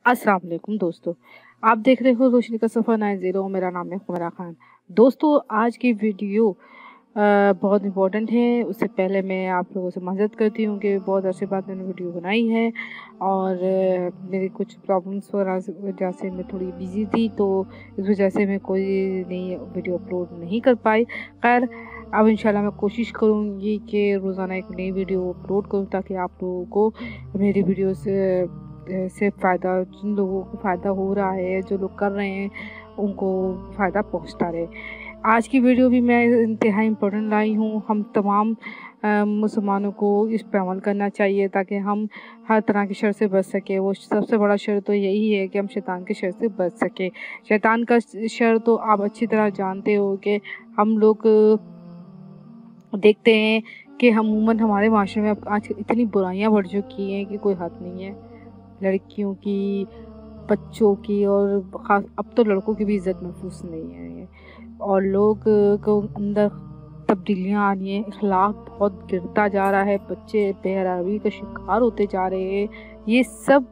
अस्सलाम वालेकुम दोस्तों। आप देख रहे हो रोशनी का सफ़र 90। मेरा नाम है हुमैरा खान। दोस्तों, आज की वीडियो बहुत इम्पोर्टेंट है। उससे पहले मैं आप लोगों से माज़रत करती हूँ कि बहुत अरसे बाद मैंने वीडियो बनाई है और मेरी कुछ प्रॉब्लम्स वजह से मैं थोड़ी बिज़ी थी, तो इस वजह से मैं कोई नई वीडियो अपलोड नहीं कर पाई। खैर, अब इंशाल्लाह मैं कोशिश करूँगी कि रोज़ाना एक नई वीडियो अपलोड करूँ, ताकि आप लोगों को मेरी वीडियो से फ़ायदा, जिन लोगों को फ़ायदा हो रहा है, जो लोग कर रहे हैं, उनको फ़ायदा पहुँचता रहे। आज की वीडियो भी मैं इंतहाई इम्पोर्टेंट लाई हूँ। हम तमाम मुसलमानों को इस पे अमल करना चाहिए, ताकि हम हर तरह के शर से बच सकें। वो सबसे बड़ा शर तो यही है कि हम शैतान के शर से बच सकें। शैतान का शर तो आप अच्छी तरह जानते हो कि हम लोग देखते हैं कि अमूमन हमारे माशरे में अब आज इतनी बुराइयां बढ़ चुकी हैं कि कोई हद नहीं है। लड़कियों की, बच्चों की, और ख़ास अब तो लड़कों की भी इज़्ज़त महफूज़ नहीं है, और लोग को अंदर तब्दीलियाँ आ रही हैं। अखलाक बहुत गिरता जा रहा है, बच्चे बेहरामी का शिकार होते जा रहे हैं। ये सब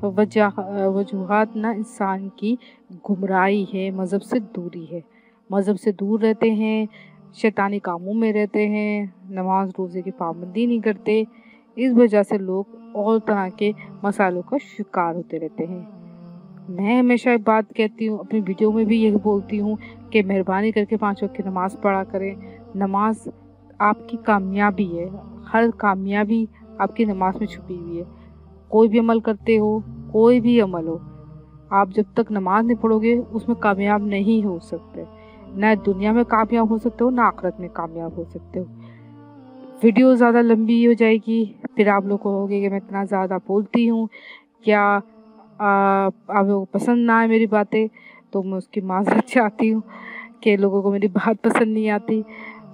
वजूहात ना इंसान की गुमराही है, मज़हब से दूरी है। मज़हब से दूर रहते हैं, शैतानी कामों में रहते हैं, नमाज रोज़े की पाबंदी नहीं करते। इस वजह से लोग और तरह के मसालों का शिकार होते रहते हैं। मैं हमेशा एक बात कहती हूँ, अपनी वीडियो में भी यही बोलती हूँ कि मेहरबानी करके 5 वक़्त की नमाज़ पढ़ा करें। नमाज आपकी कामयाबी है। हर कामयाबी आपकी नमाज में छुपी हुई है। कोई भी अमल करते हो, कोई भी अमल हो, आप जब तक नमाज नहीं पढ़ोगे उसमें कामयाब नहीं हो सकते। ना दुनिया में कामयाब हो सकते हो, ना आखिरत में कामयाब हो सकते हो। वीडियो ज़्यादा लंबी हो जाएगी, फिर आप लोग कहोगे कि मैं इतना ज़्यादा बोलती हूँ, क्या आप लोगों को पसंद ना आए मेरी बातें, तो मैं उसकी माज़रत चाहती हूँ कि लोगों को मेरी बात पसंद नहीं आती।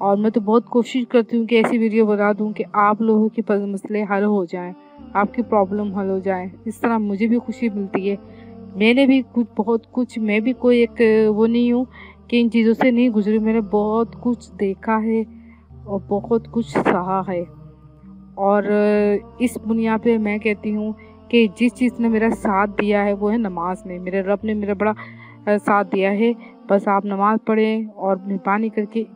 और मैं तो बहुत कोशिश करती हूँ कि ऐसी वीडियो बना दूँ कि आप लोगों के मसले हल हो जाएँ, आपकी प्रॉब्लम हल हो जाए। इस तरह मुझे भी खुशी मिलती है। मैंने भी बहुत कुछ, मैं भी कोई एक वो नहीं हूँ कि इन चीज़ों से नहीं गुज़री। मैंने बहुत कुछ देखा है और बहुत कुछ सहा है, और इस बुनियाद पे मैं कहती हूँ कि जिस चीज़ ने मेरा साथ दिया है वो है नमाज ने। मेरे रब ने मेरा बड़ा साथ दिया है। बस आप नमाज पढ़ें और मेहरबानी करके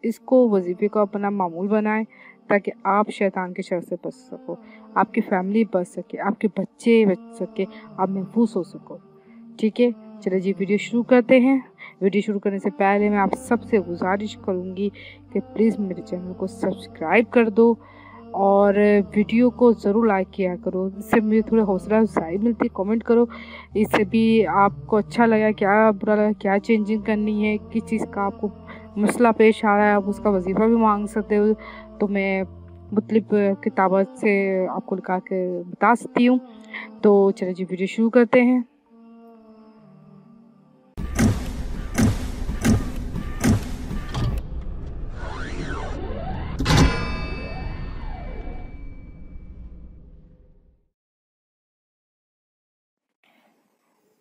इसको वजीफ़े को अपना मामूल बनाएं, ताकि आप शैतान के शर से बच सको, आपकी फैमिली बच सके, आपके बच्चे बच सके, आप महफूज हो सको। ठीक है, चलिए जी वीडियो शुरू करते हैं। वीडियो शुरू करने से पहले मैं आप सबसे गुजारिश करूँगी कि प्लीज़ मेरे चैनल को सब्सक्राइब कर दो और वीडियो को ज़रूर लाइक किया करो। इससे मुझे थोड़ा हौसला अफजाई मिलती है। कमेंट करो, इससे भी आपको अच्छा लगा, क्या बुरा लगा, क्या चेंजिंग करनी है, किस चीज़ का आपको मसला पेश आ रहा है, आप उसका वजीफ़ा भी मांग सकते हो, तो मैं मुख्तलिफ किताबत से आपको लिखा के बता सकती हूँ। तो चलिए जी वीडियो शुरू करते हैं।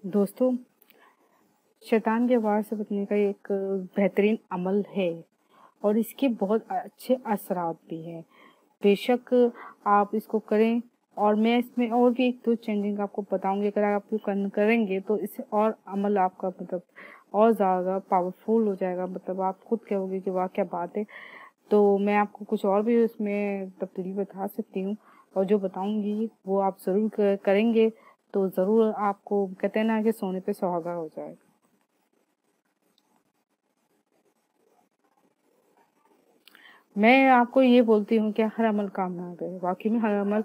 दोस्तों, शैतान के वार से बचने का एक बेहतरीन अमल है, और इसके बहुत अच्छे असरात भी हैं। बेशक आप इसको करें, और मैं इसमें और भी एक दो चेंजिंग आपको बताऊंगी। अगर आप करेंगे तो इससे और अमल आपका मतलब और ज़्यादा पावरफुल हो जाएगा। मतलब आप खुद कहोगे कि वाह क्या बात है। तो मैं आपको कुछ और भी इसमें तब्दीली बता सकती हूँ, और जो बताऊंगी वो आप ज़रूर करेंगे तो ज़रूर आपको, कहते हैं ना कि सोने पे सुहागा हो जाएगा। मैं आपको ये बोलती हूँ कि हर अमल कामयाब है। वाक़ई में हर अमल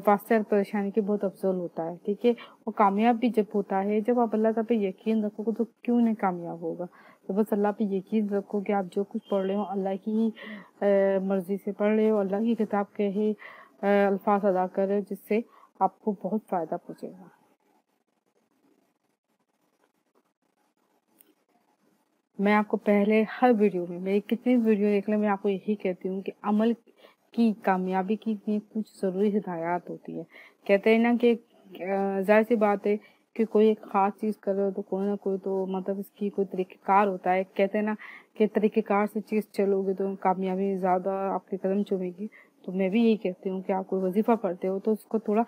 वास्ते और परेशानी के बहुत अफ़ज़ल होता है, ठीक है? वो कामयाब भी जब होता है, जब आप अल्लाह ताला पे यकीन रखोगे, तो क्यों नहीं कामयाब होगा? तो बस अल्लाह पे यकीन रखो कि आप जो कुछ पढ़ रहे हो अल्लाह की मर्ज़ी से पढ़ रहे हो, अल्लाह की किताब के ही अल्फ़ाज़ अदा कर रहे हो, जिससे आपको बहुत फ़ायदा पहुँचेगा। मैं आपको पहले हर वीडियो में, मेरी कितनी वीडियो देख लें, मैं आपको यही कहती हूँ कि अमल की कामयाबी की लिए कुछ ज़रूरी हिदायत होती है। कहते हैं ना कि ज़ाहिर सी बात है कि कोई एक ख़ास चीज़ कर रहे हो तो कोई ना कोई तो मतलब इसकी कोई तरीक़ेकार होता है। कहते हैं ना कि तरीक़ेकार से चीज़ चलोगे तो कामयाबी ज़्यादा आपके कदम चूमेगी। तो मैं भी यही कहती हूँ कि आप कोई वजीफ़ा पढ़ते हो तो उसको थोड़ा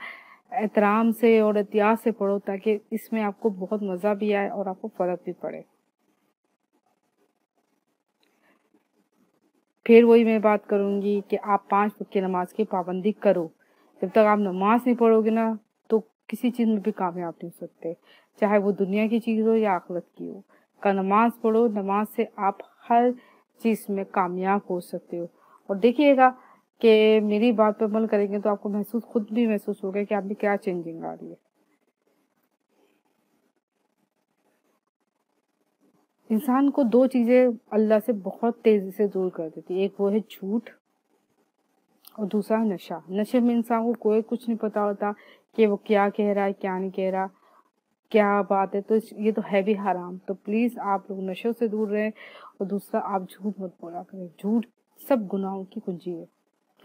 احترام سے اور احتیاط سے پڑھو تاکہ اس میں آپ کو بہت مزہ بھی آئے اور آپ کو فرق بھی پڑے۔ پھر وہی میں بات کروں گی کہ آپ 5 وقت کی نماز کی پابندی کرو۔ جب تک آپ نماز نہیں پڑھو گے نا تو کسی چیز میں بھی کامیاب نہیں ہو سکتے، چاہے وہ دنیا کی چیز ہو یا آخرت کی ہو۔ کہ نماز پڑھو، نماز سے آپ ہر چیز میں کامیاب ہو سکتے ہو۔ اور دیکھیے گا کہ میری بات پہ عمل کریں گے تو آپ کو خود بھی محسوس ہوگا کہ آپ میں کیا چینجنگ آ رہی ہے۔ انسان کو 2 چیزیں اللہ سے بہت تیزی سے دور کر دیتی، ایک وہ ہے جھوٹ اور دوسرا ہے نشہ۔ نشے میں انسان کو کوئی کچھ نہیں پتا ہوتا کہ وہ کیا کہہ رہا ہے کیا نہیں کہہ رہا، کیا بات ہے، تو یہ تو ہے بھی حرام۔ تو پلیز آپ لوگ نشوں سے دور رہیں، اور دوسرا آپ جھوٹ مت بولا کریں۔ جھوٹ سب گناہوں کی کنجی ہے،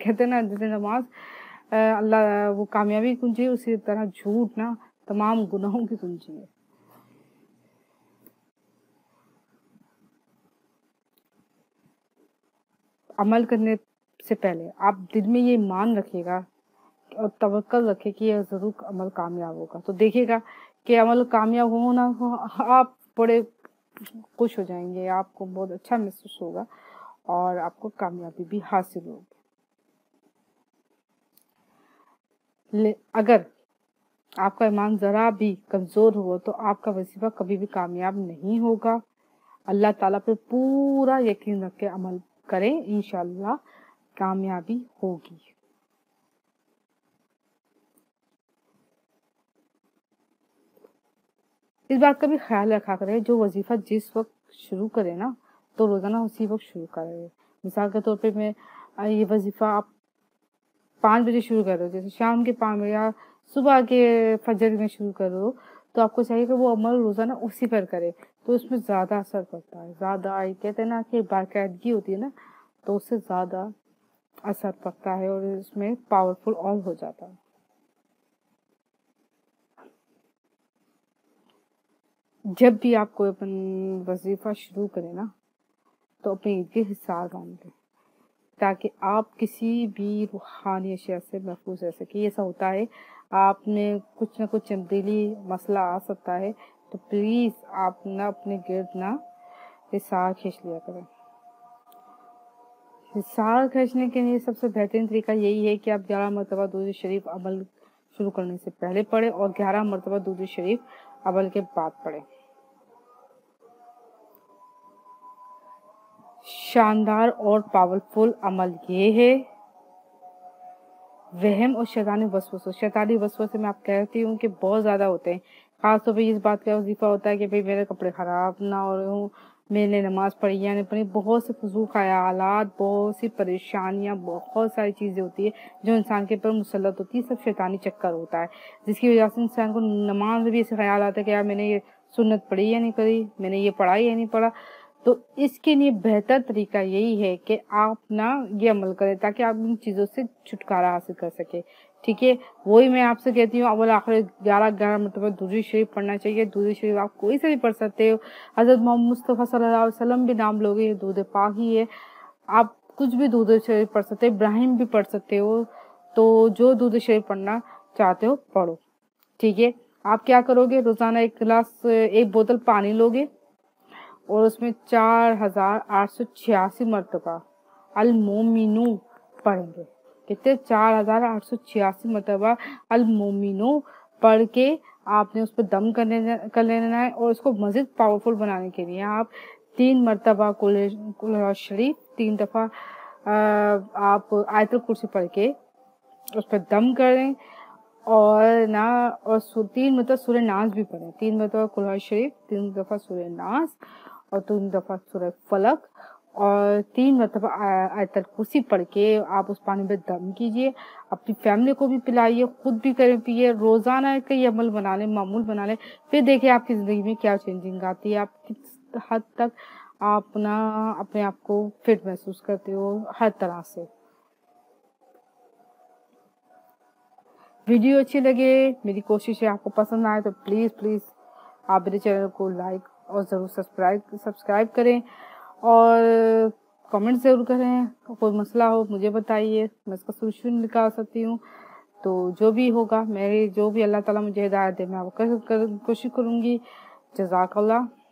کہتے ہیں نا جیسے نماز اللہ وہ کامیابی کی کنجی ہے، اسی طرح جھوٹ نا تمام گناہوں کی کنجی ہے۔ عمل کرنے سے پہلے آپ دل میں یہ مان رکھیے گا اور توکل رکھے کہ یہ ضرور عمل کامیاب ہوگا، تو دیکھیے گا کہ عمل کامیاب ہو نہ ہو آپ بڑے خوش ہو جائیں گے، آپ کو بہت اچھا محسوس ہوگا اور آپ کو کامیابی بھی حاصل ہوگی۔ اگر آپ کا ایمان ذرا بھی کمزور ہوا تو آپ کا وظیفہ کبھی بھی کامیاب نہیں ہوگا۔ اللہ تعالیٰ پہ پورا یقین رکھ کے عمل کریں، انشاءاللہ کامیابی ہوگی۔ اس بات کا بھی خیال رکھا کرے جو وظیفہ جس وقت شروع کرے نا تو روزانہ اسی وقت شروع کرے۔ مثال کے طور پہ میں یہ وظیفہ آپ 5 بجے شروع کر رہے ہو، جیسے شام کے 5 بجے یا صبح کے فجر میں شروع کر رہے ہو، تو آپ کو چاہیے کہ وہ عمل روزانہ اسی پر کرے، تو اس میں زیادہ اثر پڑتا ہے، زیادہ کہتے ہیں نا کہ باقاعدگی ہوتی ہے نا، تو اس سے زیادہ اثر پڑتا ہے اور اس میں پاورفل اور ہو جاتا ہے۔ جب بھی آپ کو اپن وظیفہ شروع کرے نا تو اپنے عید کے حصار باندھ لیں تاکہ آپ کسی بھی روحانی اشیاء سے محفوظ رہ سکے۔ ایسا ہوتا ہے آپ میں کچھ نہ کچھ تبدیلی مسئلہ آ سکتا ہے، تو پلیز آپ نہ اپنے گرد نہ حصار کھینچ لیا کریں۔ حصار کھینچنے کے لیے سب سے بہترین طریقہ یہی ہے کہ آپ 11 مرتبہ درود شریف عمل شروع کرنے سے پہلے پڑھیں اور 11 مرتبہ درود شریف عمل کے بعد پڑھیں۔ شاندار اور پاورفل عمل یہ ہے۔ وہم اور شیطانی وسوسے، شیطانی وسوسے میں آپ کہتی ہوں کہ بہت زیادہ ہوتے ہیں، خاص طور پہ اس بات کا وظیفہ ہوتا ہے کہ بھئی میرے کپڑے خراب نہ ہو رہے ہوں، میں نے نماز پڑھی یا نہیں پڑھی، بہت سے فضول خیالات، بہت سی پریشانیاں، بہت ساری چیزیں ہوتی ہے جو انسان کے اوپر مسلط ہوتی ہے، سب شیطانی چکر ہوتا ہے، جس کی وجہ سے انسان کو نماز میں بھی ایسے خیال آتا ہے کہ یار میں نے یہ سنت پڑھی یا نہیں پڑھی، میں نے یہ پڑھا یا نہیں پڑھا۔ تو اس کے لیے بہتر طریقہ یہی ہے کہ آپ نا یہ عمل کریں تاکہ آپ ان چیزوں سے چھٹکارا حاصل کر سکے، ٹھیک ہے۔ وہی میں آپ سے کہتی ہوں اول آخر 11 مرتبہ درود شریف پڑھنا چاہیے۔ درود شریف آپ کوئی سے بھی پڑھ سکتے ہو، حضرت محمد مصطفیٰ صلی اللہ علیہ وسلم بھی نام لوگے، یہ درود پاک ہی ہے، آپ کچھ بھی درود شریف پڑھ سکتے، ابراہیم بھی پڑھ سکتے ہو، تو جو درود شریف پڑھنا چاہتے ہو پڑھو، ٹھیک ہے۔ آپ کیا کرو گے، روزانہ ایک بوتل پانی لوگے اور اس میں 4886 مرتبہ المومنو پڑھیں گے، کتنے 4886 مرتبہ المومنو پڑھ کے آپ نے اس پہ دم کر لینا ہے، اور اس کو مزید پاورفل بنانے کے لیے آپ 3 مرتبہ کل شریف، 3 دفعہ آپ آیت الکرسی پڑھ کے اس پہ دم کریں، اور 3 مرتبہ سورہ ناس بھی پڑھیں، 3 مرتبہ کل شریف، 3 دفعہ سورہ ناس اور 3 دفعہ سورہ فلق، اور 3 مرتبہ آیت الکرسی پڑھ کے آپ اس پانی پہ دم کیجئے، اپنی فیملی کو بھی پلائیے، خود بھی کریں پیئے، روزانہ کا یہ عمل بنا لیں، معمول بنا لیں، پھر دیکھیں آپ کی زندگی میں کیا چینجنگ آتی ہے، آپ کس حد تک آپ اپنے آپ کو فٹ محسوس کرتے ہو ہر طرح سے۔ ویڈیو اچھی لگے، میری کوشش ہے آپ کو پسند آئے تو پلیز آپ میرے چینل کو لائک اور ضرور سبسکرائب کریں، اور کمنٹ ضرور کریں، کوئی مسئلہ ہو مجھے بتائیے، میں اس کا سولوشن نکال سکتی ہوں۔ تو جو بھی ہوگا، میرے جو بھی اللہ تعالیٰ مجھے ہدایت دے، میں وہ کوشش کروں گی۔ جزاک اللہ۔